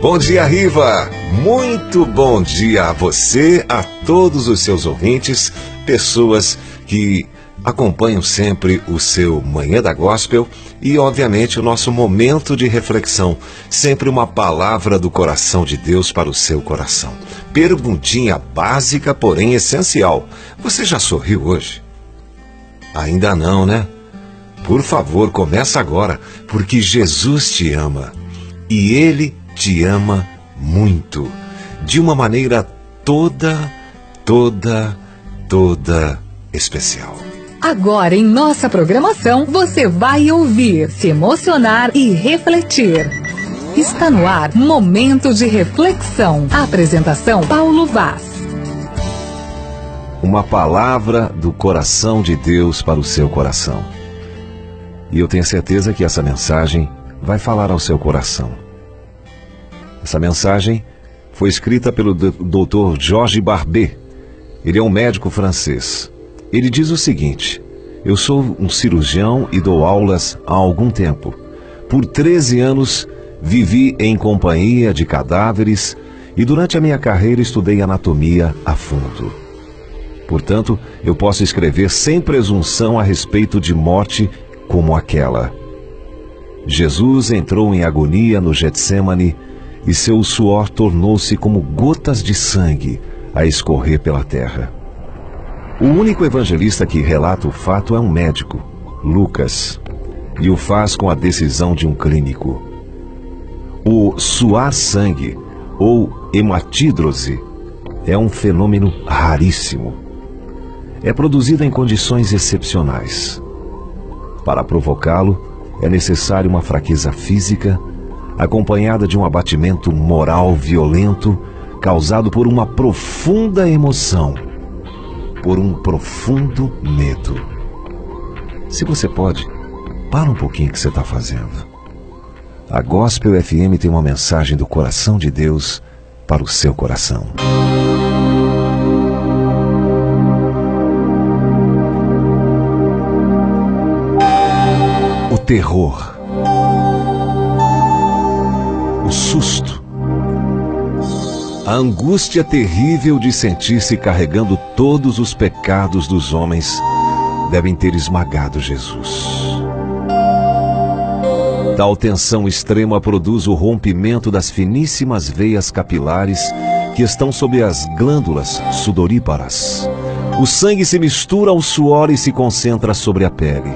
Bom dia, Riva! Muito bom dia a você, a todos os seus ouvintes, pessoas que acompanham sempre o seu Manhã da Gospel e, obviamente, o nosso momento de reflexão. Sempre uma palavra do coração de Deus para o seu coração. Perguntinha básica, porém essencial. Você já sorriu hoje? Ainda não, né? Por favor, começa agora, porque Jesus te ama. E Ele te ama muito. De uma maneira toda especial. Agora em nossa programação, você vai ouvir, se emocionar e refletir. Está no ar, Momento de Reflexão. Apresentação, Paulo Vaz. Uma palavra do coração de Deus para o seu coração. E eu tenho certeza que essa mensagem vai falar ao seu coração. Essa mensagem foi escrita pelo Dr. Georges Barbet. Ele é um médico francês. Ele diz o seguinte: eu sou um cirurgião e dou aulas há algum tempo. Por 13 anos vivi em companhia de cadáveres e durante a minha carreira estudei anatomia a fundo. Portanto, eu posso escrever sem presunção a respeito de morte como aquela. Jesus entrou em agonia no Getsêmani e seu suor tornou-se como gotas de sangue a escorrer pela terra. O único evangelista que relata o fato é um médico, Lucas, e o faz com a decisão de um clínico. O suar sangue, ou hematidrose, é um fenômeno raríssimo. É produzido em condições excepcionais. Para provocá-lo, é necessário uma fraqueza física, acompanhada de um abatimento moral violento, causado por uma profunda emoção, por um profundo medo. Se você pode, para um pouquinho o que você está fazendo. A Gospel FM tem uma mensagem do coração de Deus para o seu coração. O terror, o susto, a angústia terrível de sentir-se carregando todos os pecados dos homens devem ter esmagado Jesus. Tal tensão extrema produz o rompimento das finíssimas veias capilares que estão sob as glândulas sudoríparas. O sangue se mistura ao suor e se concentra sobre a pele.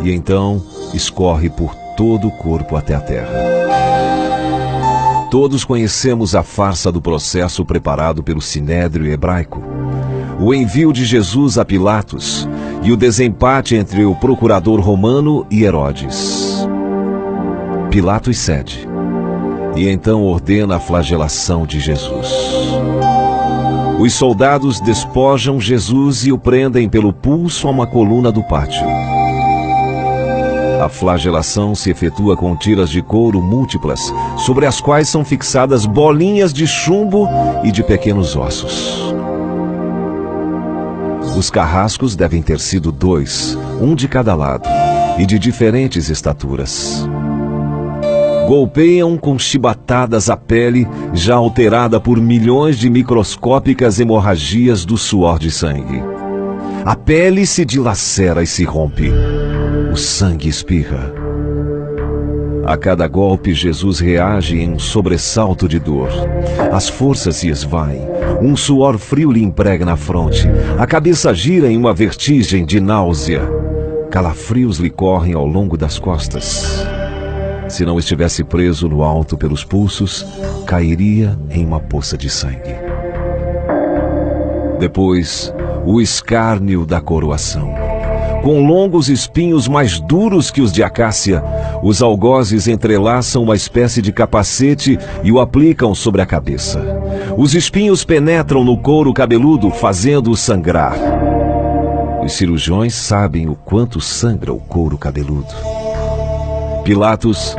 E então escorre por todo o corpo até a terra. Todos conhecemos a farsa do processo preparado pelo Sinédrio hebraico, o envio de Jesus a Pilatos e o desempate entre o procurador romano e Herodes. Pilatos cede e então ordena a flagelação de Jesus. Os soldados despojam Jesus e o prendem pelo pulso a uma coluna do pátio. A flagelação se efetua com tiras de couro múltiplas, sobre as quais são fixadas bolinhas de chumbo e de pequenos ossos. Os carrascos devem ter sido 2, um de cada lado, e de diferentes estaturas. Golpeiam com chibatadas a pele, já alterada por milhões de microscópicas hemorragias do suor de sangue. A pele se dilacera e se rompe. O sangue espirra. A cada golpe, Jesus reage em um sobressalto de dor. As forças se esvaem. Um suor frio lhe impregna a fronte. A cabeça gira em uma vertigem de náusea. Calafrios lhe correm ao longo das costas. Se não estivesse preso no alto pelos pulsos, cairia em uma poça de sangue. Depois, o escárnio da coroação. Com longos espinhos mais duros que os de acácia, os algozes entrelaçam uma espécie de capacete e o aplicam sobre a cabeça. Os espinhos penetram no couro cabeludo, fazendo-o sangrar. Os cirurgiões sabem o quanto sangra o couro cabeludo. Pilatos,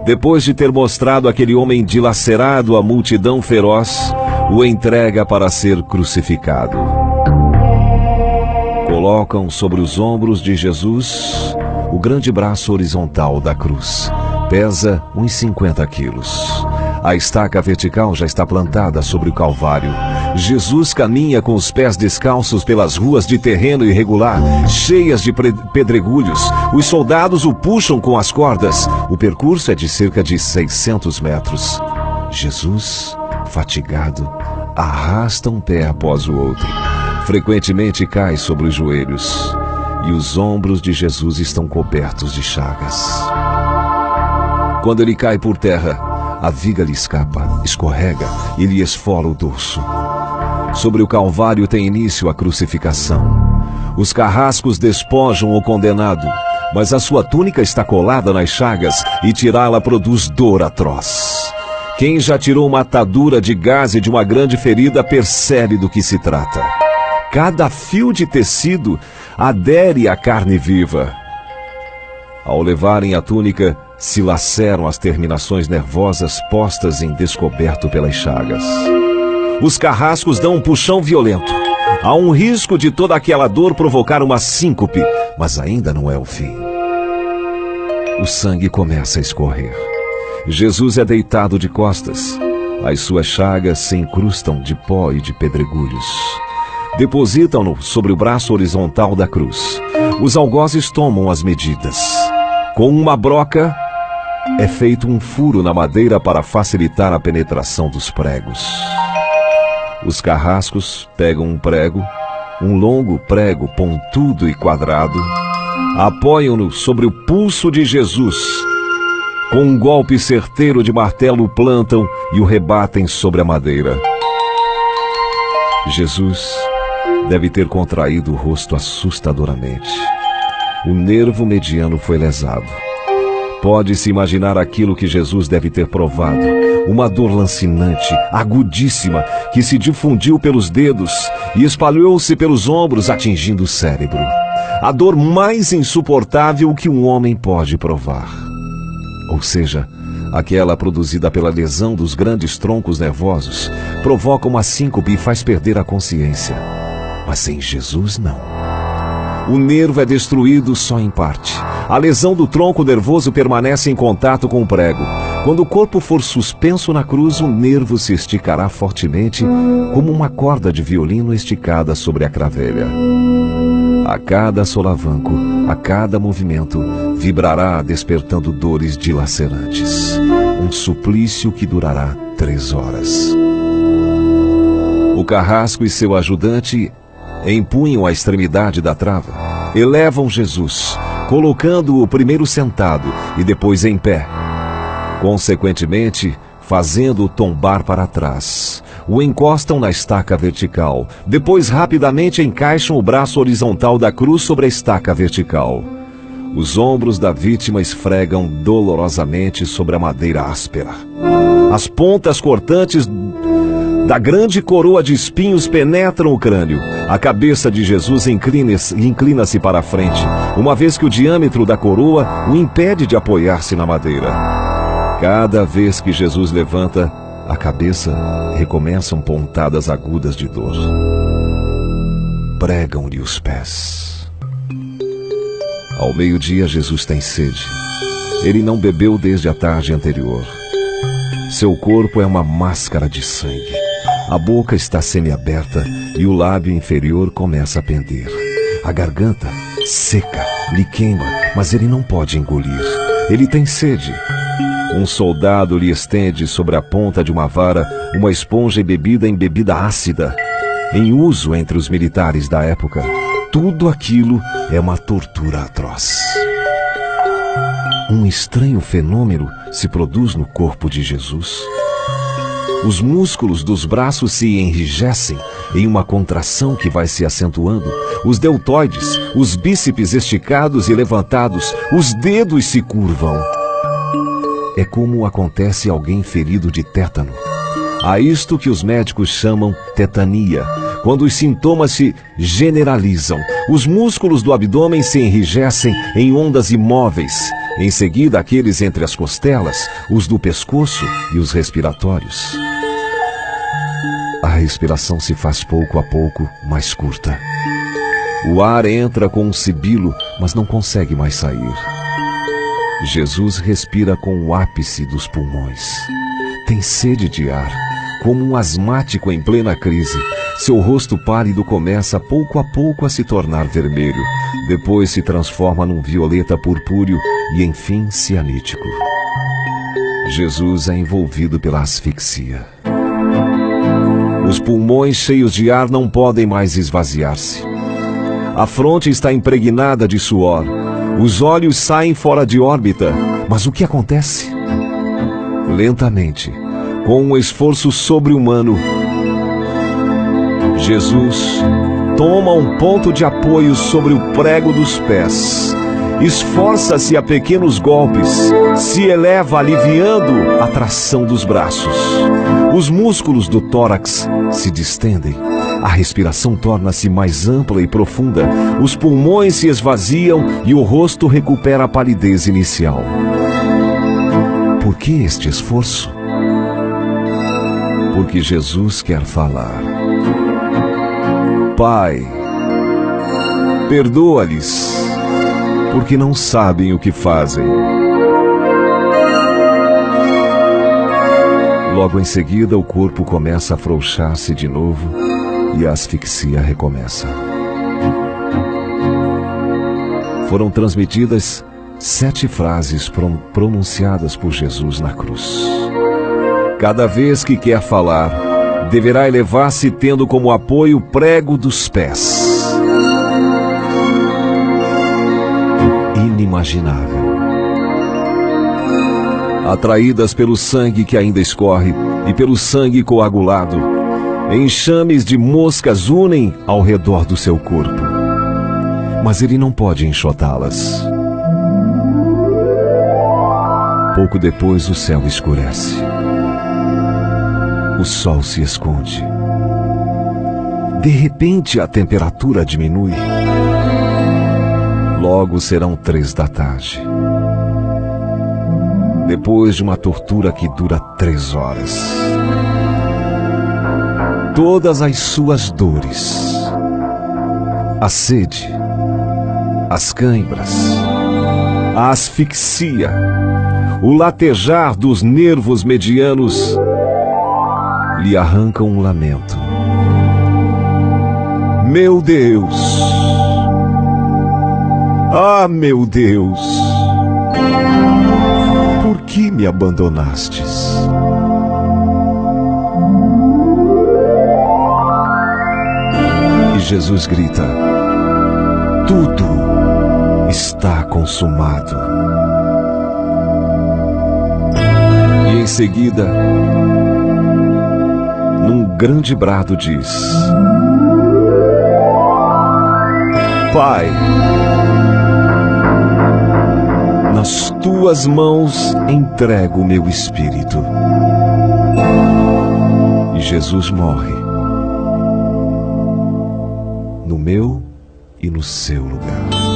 depois de ter mostrado aquele homem dilacerado à multidão feroz, o entrega para ser crucificado. Colocam sobre os ombros de Jesus o grande braço horizontal da cruz. Pesa uns 50 quilos. A estaca vertical já está plantada sobre o Calvário. Jesus caminha com os pés descalços pelas ruas de terreno irregular, cheias de pedregulhos. Os soldados o puxam com as cordas. O percurso é de cerca de 600 metros. Jesus, fatigado, arrasta um pé após o outro. Frequentemente cai sobre os joelhos. E os ombros de Jesus estão cobertos de chagas. Quando ele cai por terra, a viga lhe escapa, escorrega e lhe esfola o dorso. Sobre o Calvário tem início a crucificação. Os carrascos despojam o condenado, mas a sua túnica está colada nas chagas e tirá-la produz dor atroz. Quem já tirou uma atadura de gaze de uma grande ferida percebe do que se trata. Cada fio de tecido adere à carne viva. Ao levarem a túnica, se laceram as terminações nervosas postas em descoberto pelas chagas. Os carrascos dão um puxão violento. Há um risco de toda aquela dor provocar uma síncope, mas ainda não é o fim. O sangue começa a escorrer. Jesus é deitado de costas. As suas chagas se incrustam de pó e de pedregulhos. Depositam-no sobre o braço horizontal da cruz. Os algozes tomam as medidas. Com uma broca, é feito um furo na madeira para facilitar a penetração dos pregos. Os carrascos pegam um prego, um longo prego pontudo e quadrado, apoiam-no sobre o pulso de Jesus. Com um golpe certeiro de martelo o plantam e o rebatem sobre a madeira. Jesus deve ter contraído o rosto assustadoramente. O nervo mediano foi lesado. Pode-se imaginar aquilo que Jesus deve ter provado. Uma dor lancinante, agudíssima, que se difundiu pelos dedos e espalhou-se pelos ombros, atingindo o cérebro. A dor mais insuportável que um homem pode provar. Ou seja, aquela produzida pela lesão dos grandes troncos nervosos, provoca uma síncope e faz perder a consciência. Mas em Jesus, não. O nervo é destruído só em parte. A lesão do tronco nervoso permanece em contato com o prego. Quando o corpo for suspenso na cruz, o nervo se esticará fortemente, como uma corda de violino esticada sobre a cravelha. A cada solavanco, a cada movimento, vibrará despertando dores dilacerantes. Um suplício que durará 3 horas. O carrasco e seu ajudante empunham a extremidade da trava, elevam Jesus, colocando-o primeiro sentado e depois em pé. Consequentemente, fazendo-o tombar para trás. O encostam na estaca vertical. Depois, rapidamente, encaixam o braço horizontal da cruz sobre a estaca vertical. Os ombros da vítima esfregam dolorosamente sobre a madeira áspera. As pontas cortantes da grande coroa de espinhos penetram o crânio. A cabeça de Jesus inclina-se para a frente, uma vez que o diâmetro da coroa o impede de apoiar-se na madeira. Cada vez que Jesus levanta a cabeça, recomeçam pontadas agudas de dor. Pregam-lhe os pés. Ao meio-dia, Jesus tem sede. Ele não bebeu desde a tarde anterior. Seu corpo é uma máscara de sangue. A boca está semiaberta e o lábio inferior começa a pender. A garganta, seca, lhe queima, mas ele não pode engolir. Ele tem sede. Um soldado lhe estende sobre a ponta de uma vara uma esponja embebida em bebida ácida, em uso entre os militares da época. Tudo aquilo é uma tortura atroz. Um estranho fenômeno se produz no corpo de Jesus. Os músculos dos braços se enrijecem em uma contração que vai se acentuando. Os deltoides, os bíceps esticados e levantados, os dedos se curvam. É como acontece a alguém ferido de tétano. Há isto que os médicos chamam tetania, quando os sintomas se generalizam. Os músculos do abdômen se enrijecem em ondas imóveis. Em seguida, aqueles entre as costelas, os do pescoço e os respiratórios. A respiração se faz pouco a pouco mais curta. O ar entra com um sibilo, mas não consegue mais sair. Jesus respira com o ápice dos pulmões. tem sede de ar, como um asmático em plena crise. Seu rosto pálido começa pouco a pouco a se tornar vermelho, depois se transforma num violeta purpúreo e enfim cianítico. Jesus é envolvido pela asfixia. Os pulmões cheios de ar não podem mais esvaziar-se. A fronte está impregnada de suor. Os olhos saem fora de órbita. Mas o que acontece? Lentamente, com um esforço sobre-humano, Jesus toma um ponto de apoio sobre o prego dos pés. Esforça-se a pequenos golpes, se eleva aliviando a tração dos braços. Os músculos do tórax se distendem, a respiração torna-se mais ampla e profunda, os pulmões se esvaziam e o rosto recupera a palidez inicial. Por que este esforço? Porque Jesus quer falar. Pai, perdoa-lhes, porque não sabem o que fazem. Logo em seguida, o corpo começa a afrouxar-se de novo e a asfixia recomeça. Foram transmitidas 7 frases pronunciadas por Jesus na cruz. Cada vez que quer falar, deverá elevar-se tendo como apoio o prego dos pés. Inimaginável. Atraídas pelo sangue que ainda escorre e pelo sangue coagulado, enxames de moscas unem ao redor do seu corpo. Mas ele não pode enxotá-las. Pouco depois o céu escurece. O sol se esconde. De repente a temperatura diminui. Logo serão 3 da tarde. Depois de uma tortura que dura 3 horas. Todas as suas dores, a sede, as cãibras, a asfixia, o latejar dos nervos medianos lhe arrancam um lamento. Meu Deus! Ah, meu Deus! Por que me abandonastes? E Jesus grita: tudo está consumado. E em seguida, num grande brado diz: Pai, nas tuas mãos entrego o meu espírito. E Jesus morre no meu e no seu lugar.